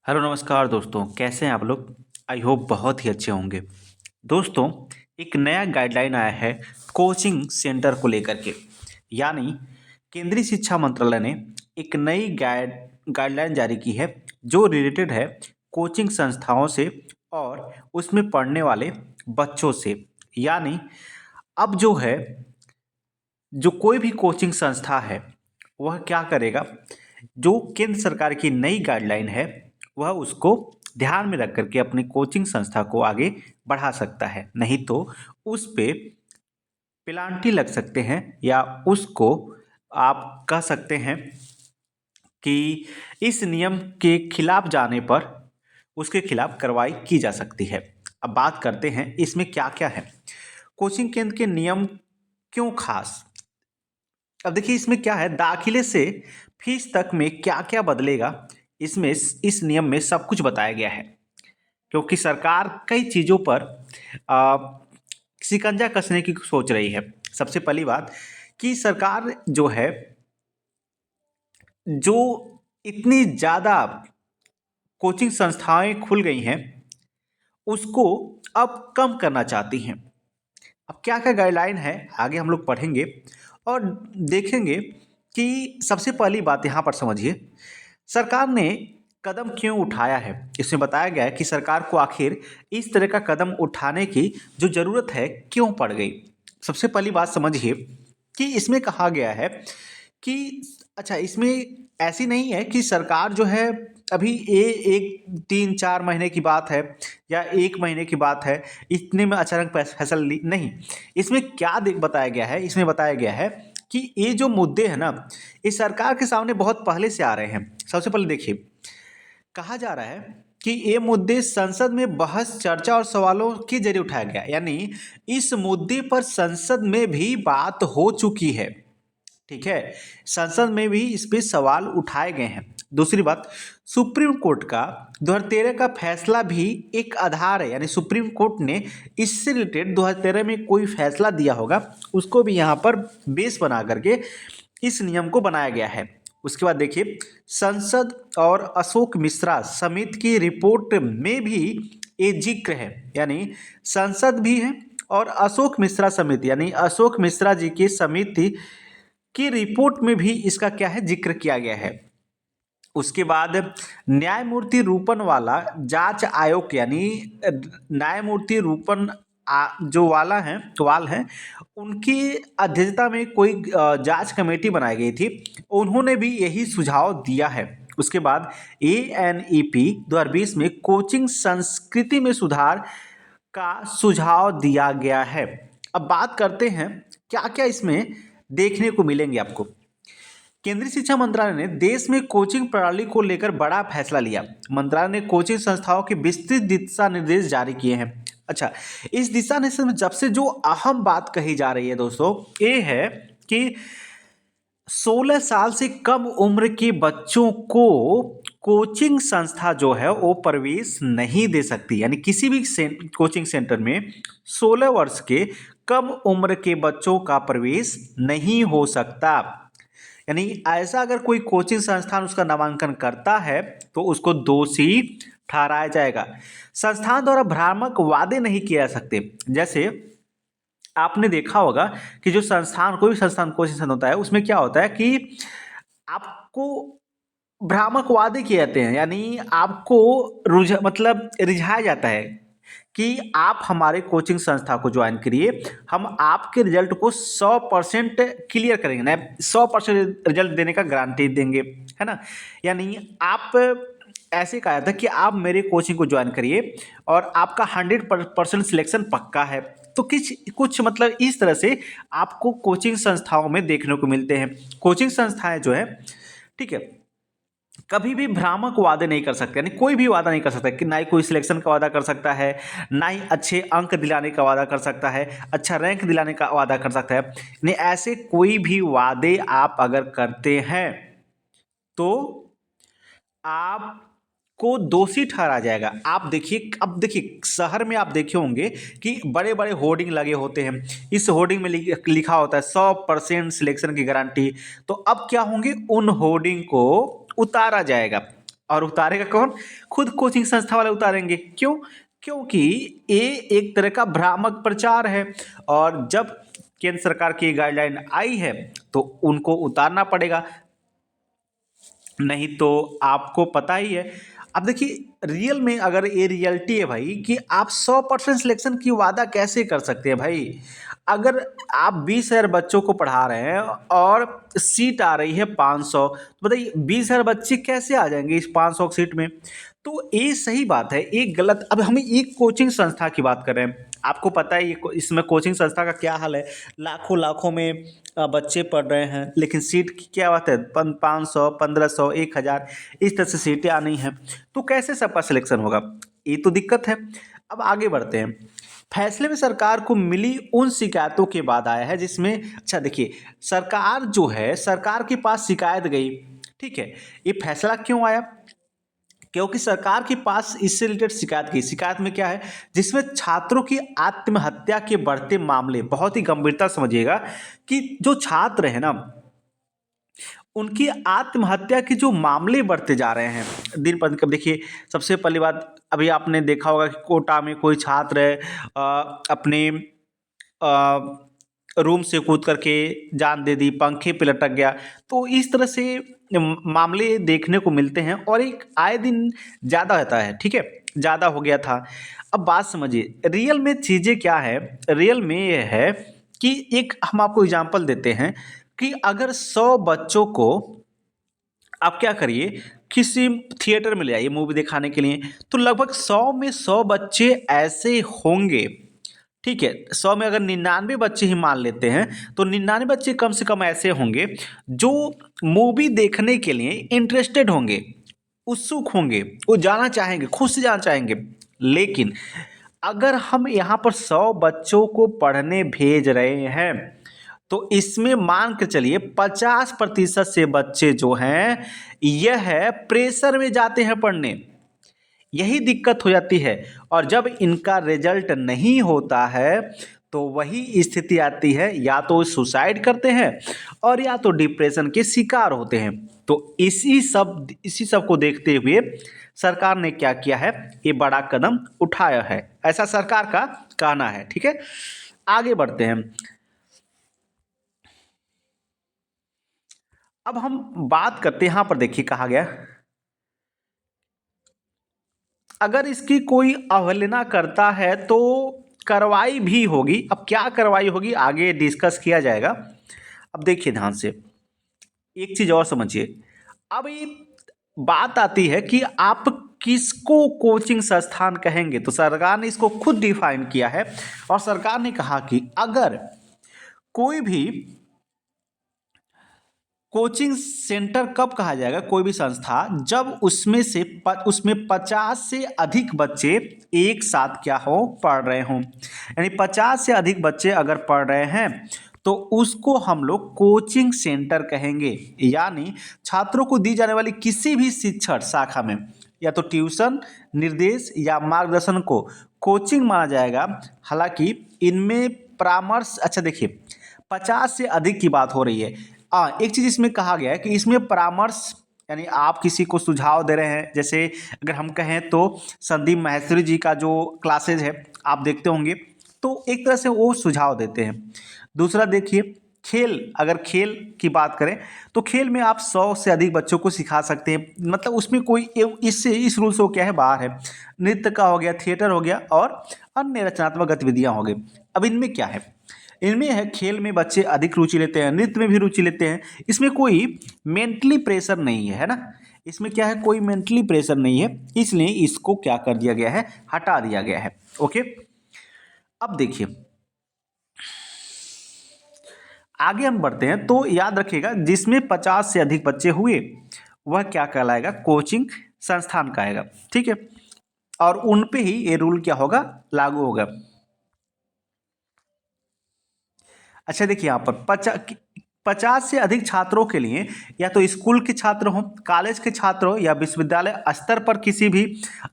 Hello नमस्कार दोस्तों, कैसे हैं आप लोग। आई होप बहुत ही अच्छे होंगे। दोस्तों, एक नया गाइडलाइन आया है कोचिंग सेंटर को लेकर के। यानी केंद्रीय शिक्षा मंत्रालय ने एक नई गाइडलाइन जारी की है जो रिलेटेड है कोचिंग संस्थाओं से और उसमें पढ़ने वाले बच्चों से। यानी अब जो है, जो कोई भी कोचिंग संस्था है वह क्या करेगा, जो केंद्र सरकार की नई गाइडलाइन है वह उसको ध्यान में रख करके अपनी कोचिंग संस्था को आगे बढ़ा सकता है। नहीं तो उस पे पेनाल्टी लग सकते हैं, या उसको आप कह सकते हैं कि इस नियम के खिलाफ जाने पर उसके खिलाफ कार्रवाई की जा सकती है। अब बात करते हैं इसमें क्या क्या है, कोचिंग केंद्र के नियम क्यों खास। अब देखिए इसमें क्या है, दाखिले से फीस तक में क्या क्या बदलेगा, इसमें इस नियम में सब कुछ बताया गया है। क्योंकि सरकार कई चीज़ों पर आ, शिकंजा कसने की सोच रही है। सबसे पहली बात कि सरकार जो है, जो इतनी ज़्यादा कोचिंग संस्थाएं खुल गई हैं उसको अब कम करना चाहती हैं। अब क्या क्या गाइडलाइन है आगे हम लोग पढ़ेंगे और देखेंगे कि सबसे पहली बात यहाँ पर समझिए, सरकार ने कदम क्यों उठाया है। इसमें बताया गया है कि सरकार को आखिर इस तरह का कदम उठाने की जो ज़रूरत है क्यों पड़ गई। सबसे पहली बात समझिए कि इसमें कहा गया है कि अच्छा, इसमें ऐसी नहीं है कि सरकार जो है अभी एक 3-4 महीने की बात है या 1 महीने की बात है, इतने में अचानक फैसला ली नहीं। इसमें क्या बताया गया है, इसमें बताया गया है कि ये जो मुद्दे हैं ना, ये सरकार के सामने बहुत पहले से आ रहे हैं। सबसे पहले देखिए, कहा जा रहा है कि ये मुद्दे संसद में बहस, चर्चा और सवालों के जरिए उठाया गया। यानी इस मुद्दे पर संसद में भी बात हो चुकी है। ठीक है, संसद में भी इस पे सवाल उठाए गए हैं। दूसरी बात, सुप्रीम कोर्ट का 2013 का फैसला भी एक आधार है। यानी सुप्रीम कोर्ट ने इससे रिलेटेड 2013 में कोई फैसला दिया होगा, उसको भी यहाँ पर बेस बना करके इस नियम को बनाया गया है। उसके बाद देखिए, संसद और अशोक मिश्रा समिति की रिपोर्ट में भी ये जिक्र है। यानी संसद भी है और अशोक मिश्रा समिति, यानी अशोक मिश्रा जी की समिति की रिपोर्ट में भी इसका क्या है, जिक्र किया गया है। उसके बाद न्यायमूर्ति रूपनवाला जांच आयोग, यानी न्यायमूर्ति जो वाल हैं, उनकी अध्यक्षता में कोई जांच कमेटी बनाई गई थी। उन्होंने भी यही सुझाव दिया है। उसके बाद ANEP 2020 में कोचिंग संस्कृति में सुधार का सुझाव दिया गया है। अब बात करते हैं क्या क्या इसमें देखने को मिलेंगे आपको। केंद्रीय शिक्षा मंत्रालय ने देश में कोचिंग प्रणाली को लेकर बड़ा फैसला लिया। मंत्रालय ने कोचिंग संस्थाओं के विस्तृत दिशा निर्देश जारी किए हैं। अच्छा, इस दिशा निर्देश में जब से जो अहम बात कही जा रही है दोस्तों, ये है कि 16 साल से कम उम्र के बच्चों को कोचिंग संस्था जो है वो प्रवेश नहीं दे सकती। यानी किसी भी कोचिंग सेंटर में 16 वर्ष के कम उम्र के बच्चों का प्रवेश नहीं हो सकता। यानी ऐसा अगर कोई कोचिंग संस्थान उसका नामांकन करता है तो उसको दोषी ठहराया जाएगा। संस्थान द्वारा भ्रामक वादे नहीं किए जा सकते। जैसे आपने देखा होगा कि जो संस्थान, कोई भी संस्थान कोचिंग संस्थान होता है, उसमें क्या होता है कि आपको भ्रामक वादे किए जाते हैं। यानी आपको रिझाया जाता है कि आप हमारे कोचिंग संस्था को ज्वाइन करिए, हम आपके रिजल्ट को 100% क्लियर करेंगे, ना 100% रिजल्ट देने का गारंटी देंगे, है ना। यानी आप ऐसे कहा जाता है कि आप मेरे कोचिंग को ज्वाइन करिए और आपका 100% सिलेक्शन पक्का है। तो कुछ मतलब इस तरह से आपको कोचिंग संस्थाओं में देखने को मिलते हैं। कोचिंग संस्थाएं जो है, ठीक है, कभी भी भ्रामक वादे नहीं कर सकते। यानी कोई भी वादा नहीं कर सकता कि ना ही कोई सिलेक्शन का वादा कर सकता है, ना ही अच्छे अंक दिलाने का वादा कर सकता है, अच्छा रैंक दिलाने का वादा कर सकता है। नहीं, ऐसे कोई भी वादे आप अगर करते हैं तो आपको दोषी ठहरा जाएगा। आप देखिए, अब देखिए शहर में आप देखे होंगे कि बड़े बड़े होर्डिंग लगे होते हैं। इस होर्डिंग में लिखा होता है 100% सिलेक्शन की गारंटी। तो अब क्या होंगे, उन होर्डिंग को उतारा जाएगा। और उतारेगा कौन? खुद कोचिंग संस्था वाले उतारेंगे। क्यों? क्योंकि ये एक तरह का भ्रामक प्रचार है, और जब केंद्र सरकार की गाइडलाइन आई है तो उनको उतारना पड़ेगा, नहीं तो आपको पता ही है। अब देखिए, रियल में अगर ये रियलिटी है भाई कि आप 100% सिलेक्शन की वादा कैसे कर सकते हैं भाई? अगर आप 20,000 बच्चों को पढ़ा रहे हैं और सीट आ रही है 500, तो बताइए 20,000 बच्चे कैसे आ जाएंगे इस 500 सीट में? तो ये सही बात है, एक गलत। अब हम एक कोचिंग संस्था की बात कर रहे हैं, आपको पता है इसमें कोचिंग संस्था का क्या हाल है। लाखों लाखों में बच्चे पढ़ रहे हैं, लेकिन सीट की क्या बात है, 500, 1500, 1000 इस तरह से सीटें आनी हैं, तो कैसे सबका सिलेक्शन होगा? ये तो दिक्कत है। अब आगे बढ़ते हैं। फैसले में सरकार को मिली उन शिकायतों के बाद आया है जिसमें, अच्छा देखिए, सरकार जो है, सरकार के पास शिकायत गई, ठीक है। ये फैसला क्यों आया? क्योंकि सरकार के पास इससे रिलेटेड शिकायत की। शिकायत में क्या है? जिसमें छात्रों की आत्महत्या के बढ़ते मामले, बहुत ही गंभीरता समझिएगा कि जो छात्र है ना, उनकी आत्महत्या के जो मामले बढ़ते जा रहे हैं दिन पर दिन। देखिए, सबसे पहली बात, अभी आपने देखा होगा कि कोटा में कोई छात्र है, अपने रूम से कूद करके जान दे दी, पंखे पे लटक गया। तो इस तरह से मामले देखने को मिलते हैं, और एक आए दिन ज़्यादा रहता है, ठीक है, ज़्यादा हो गया था। अब बात समझिए, रियल में चीज़ें क्या है? रियल में ये है कि एक हम आपको एग्जांपल देते हैं कि अगर 100 बच्चों को आप क्या करिए, किसी थिएटर में ले आइए मूवी दिखाने के लिए, तो लगभग 100 में 100 बच्चे ऐसे होंगे, ठीक है। 100 में अगर 99 बच्चे ही मान लेते हैं, तो 99 बच्चे कम से कम ऐसे होंगे जो मूवी देखने के लिए इंटरेस्टेड होंगे, उत्सुक होंगे, वो जाना चाहेंगे, खुद से जाना चाहेंगे। लेकिन अगर हम यहाँ पर 100 बच्चों को पढ़ने भेज रहे हैं, तो इसमें मान के चलिए 50% से बच्चे जो हैं, यह है प्रेशर में जाते हैं पढ़ने। यही दिक्कत हो जाती है, और जब इनका रिजल्ट नहीं होता है तो वही स्थिति आती है, या तो सुसाइड करते हैं और या तो डिप्रेशन के शिकार होते हैं। तो इसी सब को देखते हुए सरकार ने क्या किया है, ये बड़ा कदम उठाया है, ऐसा सरकार का कहना है, ठीक है। आगे बढ़ते हैं। अब हम बात करते हैं, यहां पर देखिए कहा गया, अगर इसकी कोई अवहेलना करता है तो कार्रवाई भी होगी। अब क्या कार्रवाई होगी आगे डिस्कस किया जाएगा। अब देखिए ध्यान से, एक चीज और समझिए। अब ये बात आती है कि आप किसको कोचिंग संस्थान कहेंगे, तो सरकार ने इसको खुद डिफाइन किया है, और सरकार ने कहा कि अगर कोई भी कोचिंग सेंटर कब कहा जाएगा, कोई भी संस्था, जब उसमें 50 से अधिक बच्चे एक साथ क्या हो, पढ़ रहे हों। यानी 50 से अधिक बच्चे अगर पढ़ रहे हैं तो उसको हम लोग कोचिंग सेंटर कहेंगे। यानी छात्रों को दी जाने वाली किसी भी शिक्षण शाखा में या तो ट्यूशन, निर्देश या मार्गदर्शन को कोचिंग माना जाएगा। हालांकि इनमें परामर्श, अच्छा देखिए, 50 से अधिक की बात हो रही है। एक चीज़ इसमें कहा गया है कि इसमें परामर्श, यानी आप किसी को सुझाव दे रहे हैं, जैसे अगर हम कहें तो संदीप माहेश्वरी जी का जो क्लासेज है आप देखते होंगे, तो एक तरह से वो सुझाव देते हैं। दूसरा देखिए, खेल, अगर खेल की बात करें तो खेल में आप 100 से अधिक बच्चों को सिखा सकते हैं, मतलब उसमें कोई इस रूल से वो क्या है, बाहर है। नृत्य का हो गया, थिएटर हो गया, और अन्य रचनात्मक गतिविधियां हो गई। अब इनमें क्या है, इनमें है खेल में बच्चे अधिक रुचि लेते हैं, नृत्य में भी रुचि लेते हैं, इसमें कोई मेंटली प्रेशर नहीं है ना, इसमें क्या है, कोई मेंटली प्रेशर नहीं है, इसलिए इसको क्या कर दिया गया है, हटा दिया गया है। ओके, अब देखिए आगे हम बढ़ते हैं। तो याद रखिएगा, जिसमें 50 से अधिक बच्चे हुए वह क्या कहलाएगा, कोचिंग संस्थान कहेगा, ठीक है। और उन पे ही ये रूल क्या होगा, लागू होगा। अच्छा देखिए, यहाँ पर 50 से अधिक छात्रों के लिए, या तो स्कूल के छात्र हों, कॉलेज के छात्र हो, या विश्वविद्यालय स्तर पर किसी भी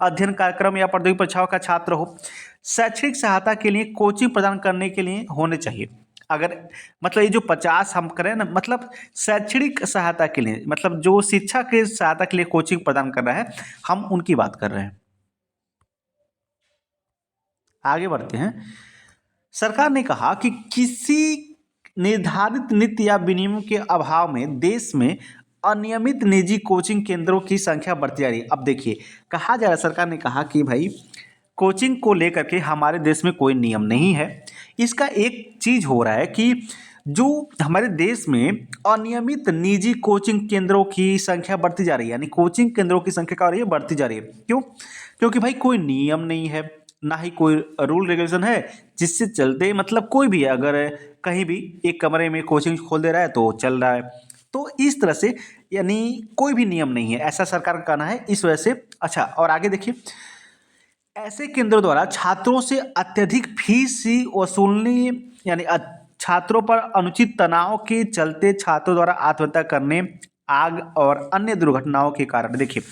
अध्ययन कार्यक्रम या प्रतियोगी परीक्षाओं का छात्र हो, शैक्षणिक सहायता के लिए कोचिंग प्रदान करने के लिए होने चाहिए। अगर मतलब ये जो 50 हम करें ना, मतलब शैक्षणिक सहायता के लिए, मतलब जो शिक्षा के सहायता के लिए कोचिंग प्रदान कर रहा है, हम उनकी बात कर रहे हैं। आगे बढ़ते हैं। सरकार ने कहा कि किसी निर्धारित नीति या विनियमों के अभाव में देश में अनियमित निजी कोचिंग केंद्रों की संख्या बढ़ती जा रही है। अब देखिए, कहा जा रहा है, सरकार ने कहा कि भाई कोचिंग को लेकर के हमारे देश में कोई नियम नहीं है। इसका एक चीज हो रहा है कि जो हमारे देश में अनियमित निजी कोचिंग केंद्रों की संख्या बढ़ती जा रही है, यानी कोचिंग केंद्रों की संख्या क्या हो रही है, बढ़ती जा रही है। क्यों? क्योंकि भाई कोई नियम नहीं है, ना ही कोई रूल रेगुलेशन है, जिससे चलते मतलब कोई भी अगर कहीं भी एक कमरे में कोचिंग खोल दे रहा है तो चल रहा है। तो इस तरह से यानी कोई भी नियम नहीं है, ऐसा सरकार का कहना है। इस वजह से अच्छा, और आगे देखिए, ऐसे केंद्रों द्वारा छात्रों से अत्यधिक फीस ही वसूलने, यानी छात्रों पर अनुचित तनाव के चलते छात्रों द्वारा आत्महत्या करने, आग और अन्य दुर्घटनाओं के कारण। देखिए,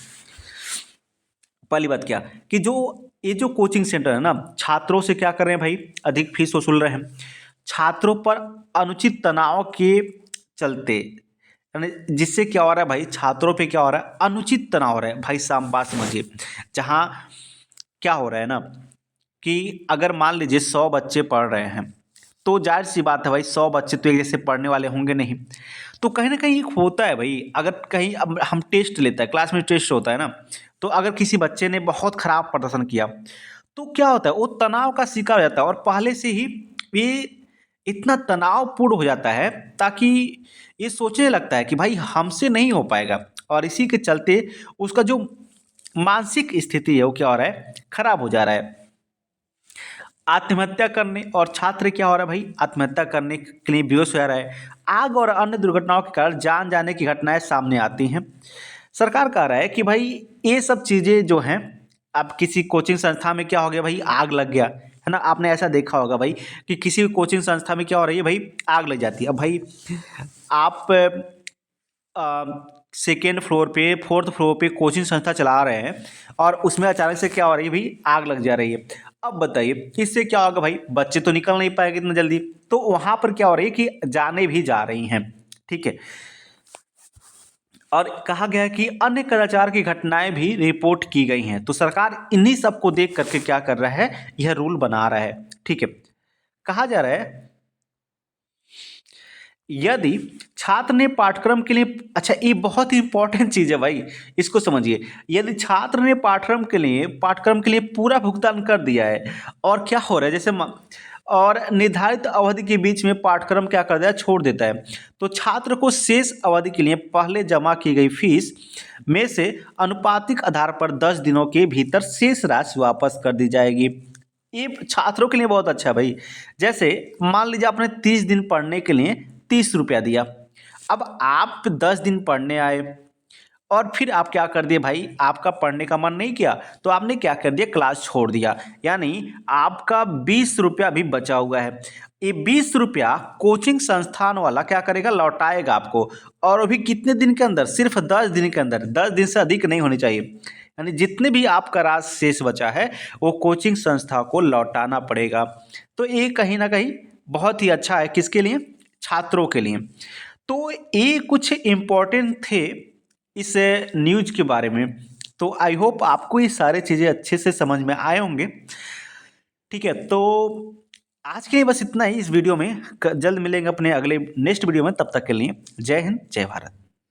पहली बात क्या कि जो ये जो कोचिंग सेंटर है ना, छात्रों से क्या कर रहे हैं भाई, अधिक फीस वसूल रहे हैं, छात्रों पर अनुचित तनाव के चलते, यानी जिससे क्या हो रहा है भाई, छात्रों पे क्या हो रहा है, अनुचित तनाव हो रहा है। भाई साहब बात समझिए, जहाँ क्या हो रहा है ना कि अगर मान लीजिए 100 बच्चे पढ़ रहे हैं, तो जाहिर सी बात है भाई 100 बच्चे तो एक जैसे पढ़ने वाले होंगे नहीं। तो कहीं ना कहीं एक होता है भाई, अगर कहीं अब हम टेस्ट लेते हैं, क्लास में टेस्ट होता है ना, तो अगर किसी बच्चे ने बहुत खराब प्रदर्शन किया तो क्या होता है, वो तनाव का शिकार हो जाता है, और पहले से ही ये इतना तनावपूर्ण हो जाता है ताकि ये सोचने लगता है कि भाई हमसे नहीं हो पाएगा, और इसी के चलते उसका जो मानसिक स्थिति है वो क्या हो रहा है, खराब हो जा रहा है। आत्महत्या करने, और छात्र क्या हो रहा है भाई, आत्महत्या करने के लिए बेहोश हो जा रहा है। आग और अन्य दुर्घटनाओं के कारण जान जाने की घटनाएं सामने आती हैं। सरकार कह रहा है कि भाई ये सब चीज़ें जो हैं, अब किसी कोचिंग संस्था में क्या हो गया भाई, आग लग गया है ना, आपने ऐसा देखा होगा भाई कि किसी कोचिंग संस्था में क्या हो रही है भाई, आग लग जाती है। अब भाई आप सेकेंड फ्लोर पे, फोर्थ फ्लोर पे कोचिंग संस्था चला रहे हैं, और उसमें अचानक से क्या हो रही है भाई, आग लग जा रही है। अब बताइए इससे क्या होगा भाई, बच्चे तो निकल नहीं पाएंगे इतना जल्दी, तो वहां पर क्या हो रही है कि जाने भी जा रही हैं। ठीक है, और कहा गया है कि अन्य कदाचार की घटनाएं भी रिपोर्ट की गई हैं। तो सरकार इन्हीं सबको देख करके क्या कर रहा है, यह रूल बना रहा है। ठीक है, कहा जा रहा है यदि छात्र ने पाठ्यक्रम के लिए, अच्छा ये बहुत ही इंपॉर्टेंट चीज है भाई, इसको समझिए, यदि छात्र ने पाठ्यक्रम के लिए पूरा भुगतान कर दिया है, और क्या हो रहा है, जैसे और निर्धारित अवधि के बीच में पाठ्यक्रम क्या कर दिया, छोड़ देता है, तो छात्र को शेष अवधि के लिए पहले जमा की गई फीस में से अनुपातिक आधार पर 10 दिनों के भीतर शेष राशि वापस कर दी जाएगी। ये छात्रों के लिए बहुत अच्छा है भाई। जैसे मान लीजिए आपने 30 दिन पढ़ने के लिए 30 रुपया दिया, अब आप 10 दिन पढ़ने आए, और फिर आप क्या कर दिए भाई, आपका पढ़ने का मन नहीं किया, तो आपने क्या कर दिया, क्लास छोड़ दिया, यानी आपका 20 रुपया भी बचा हुआ है। ये 20 रुपया कोचिंग संस्थान वाला क्या करेगा, लौटाएगा आपको, और अभी कितने दिन के अंदर, सिर्फ 10 दिन के अंदर, 10 दिन से अधिक नहीं होनी चाहिए, यानी जितने भी आपका राशि शेष बचा है वो कोचिंग संस्था को लौटाना पड़ेगा। तो ये कहीं ना कहीं बहुत ही अच्छा है, किसके लिए, छात्रों के लिए। तो ये कुछ इम्पोर्टेंट थे इस न्यूज के बारे में। तो आई होप आपको ये सारे चीज़ें अच्छे से समझ में आए होंगे। ठीक है, तो आज के लिए बस इतना ही इस वीडियो में। जल्द मिलेंगे अपने अगले नेक्स्ट वीडियो में, तब तक के लिए जय हिंद जय भारत।